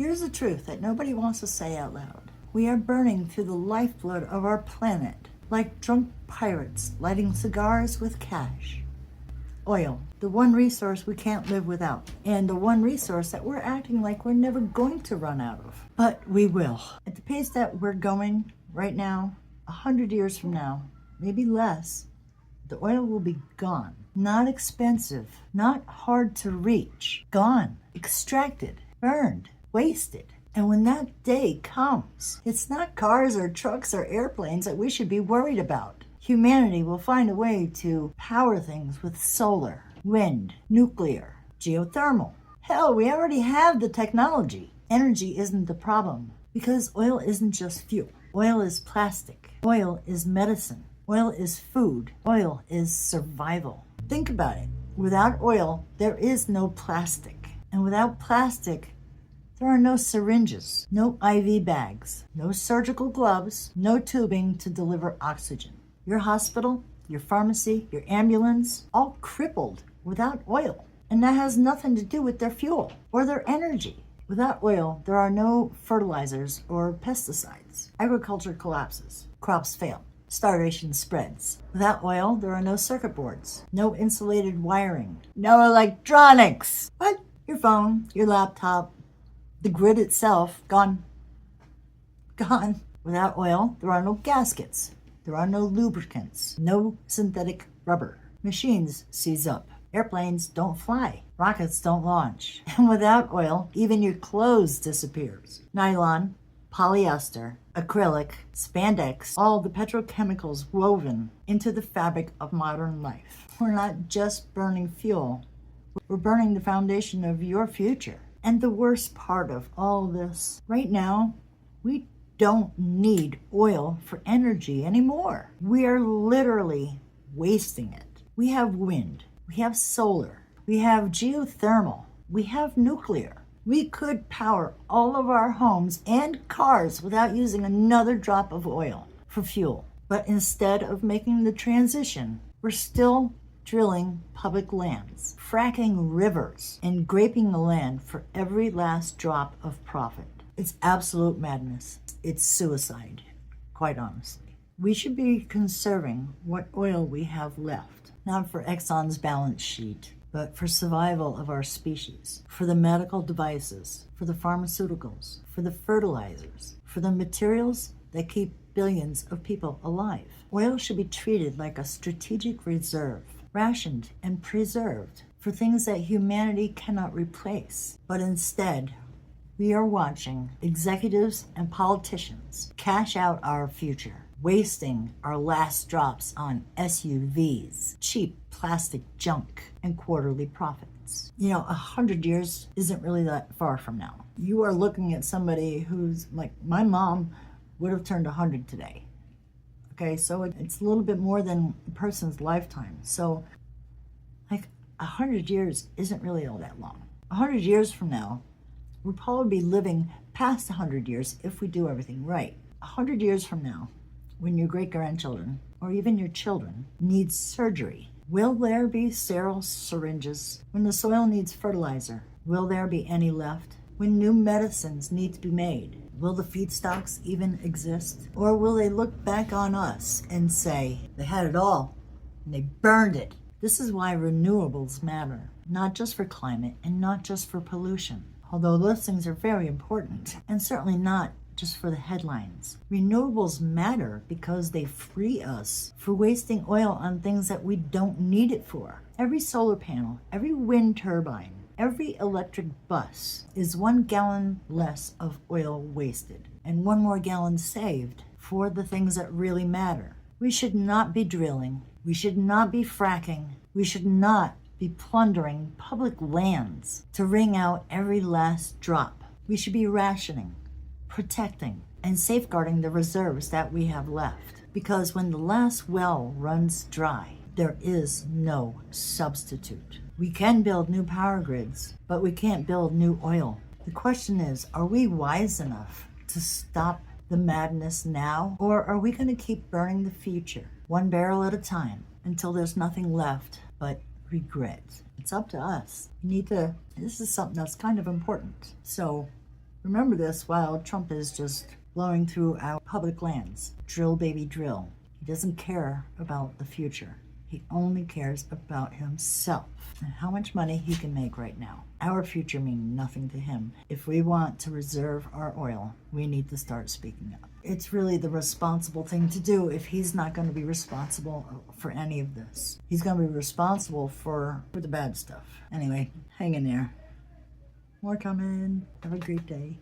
Here's the truth that nobody wants to say out loud. We are burning through the lifeblood of our planet, like drunk pirates lighting cigars with cash. Oil, the one resource we can't live without, and the one resource that we're acting like we're never going to run out of. But we will. At the pace that we're going right now, 100 years from now, maybe less, the oil will be gone. Not expensive, not hard to reach. Gone, extracted, burned, wasted. And when that day comes, it's not cars or trucks or airplanes that we should be worried about. Humanity will find a way to power things with solar, wind, nuclear, geothermal. Hell, we already have the technology. Energy isn't the problem because oil isn't just fuel. Oil is plastic. Oil is medicine. Oil is food. Oil is survival. Think about it. Without oil, there is no plastic. And without plastic, there are no syringes, no IV bags, no surgical gloves, no tubing to deliver oxygen. Your hospital, your pharmacy, your ambulance, all crippled without oil. And that has nothing to do with their fuel or their energy. Without oil, there are no fertilizers or pesticides. Agriculture collapses. Crops fail. Starvation spreads. Without oil, there are no circuit boards, no insulated wiring, no electronics. What? Your phone, your laptop, the grid itself, gone. Gone. Without oil, there are no gaskets. There are no lubricants, no synthetic rubber. Machines seize up. Airplanes don't fly. Rockets don't launch. And without oil, even your clothes disappears. Nylon, polyester, acrylic, spandex, all the petrochemicals woven into the fabric of modern life. We're not just burning fuel. We're burning the foundation of your future. And the worst part of all this, right now, we don't need oil for energy anymore. We are literally wasting it. We have wind, we have solar, we have geothermal, we have nuclear. We could power all of our homes and cars without using another drop of oil for fuel. But instead of making the transition, we're still drilling public lands, fracking rivers, and graping the land for every last drop of profit. It's absolute madness. It's suicide, quite honestly. We should be conserving what oil we have left, not for Exxon's balance sheet, but for survival of our species, for the medical devices, for the pharmaceuticals, for the fertilizers, for the materials that keep billions of people alive. Oil should be treated like a strategic reserve, rationed and preserved for things that humanity cannot replace. But instead, we are watching executives and politicians cash out our future, wasting our last drops on SUVs, cheap plastic junk, and quarterly profits. 100 years isn't really that far from now. You are looking at somebody who's like, my mom would have turned 100 today. Okay, so it's a little bit more than a person's lifetime. So, 100 years isn't really all that long. 100 years from now, we'll probably be living past 100 years if we do everything right. 100 years from now, when your great-grandchildren, or even your children, need surgery, will there be sterile syringes? When the soil needs fertilizer, will there be any left? When new medicines need to be made, will the feedstocks even exist? Or will they look back on us and say, they had it all, and they burned it? This is why renewables matter, not just for climate and not just for pollution, although those things are very important, and certainly not just for the headlines. Renewables matter because they free us for wasting oil on things that we don't need it for. Every solar panel, every wind turbine, every electric bus is 1 gallon less of oil wasted and 1 more gallon saved for the things that really matter. We should not be drilling. We should not be fracking. We should not be plundering public lands to wring out every last drop. We should be rationing, protecting, and safeguarding the reserves that we have left. Because when the last well runs dry, there is no substitute. We can build new power grids, but we can't build new oil. The question is, are we wise enough to stop the madness now? Or are we going to keep burning the future, 1 barrel at a time, until there's nothing left but regret? It's up to us. This is something that's kind of important. So Remember this while Trump is just blowing through our public lands. Drill, baby, drill. He doesn't care about the future. He only cares about himself and how much money he can make right now. Our future means nothing to him. If we want to reserve our oil, we need to start speaking up. It's really the responsible thing to do if he's not going to be responsible for any of this. He's going to be responsible for the bad stuff. Anyway, hang in there. More coming. Have a great day.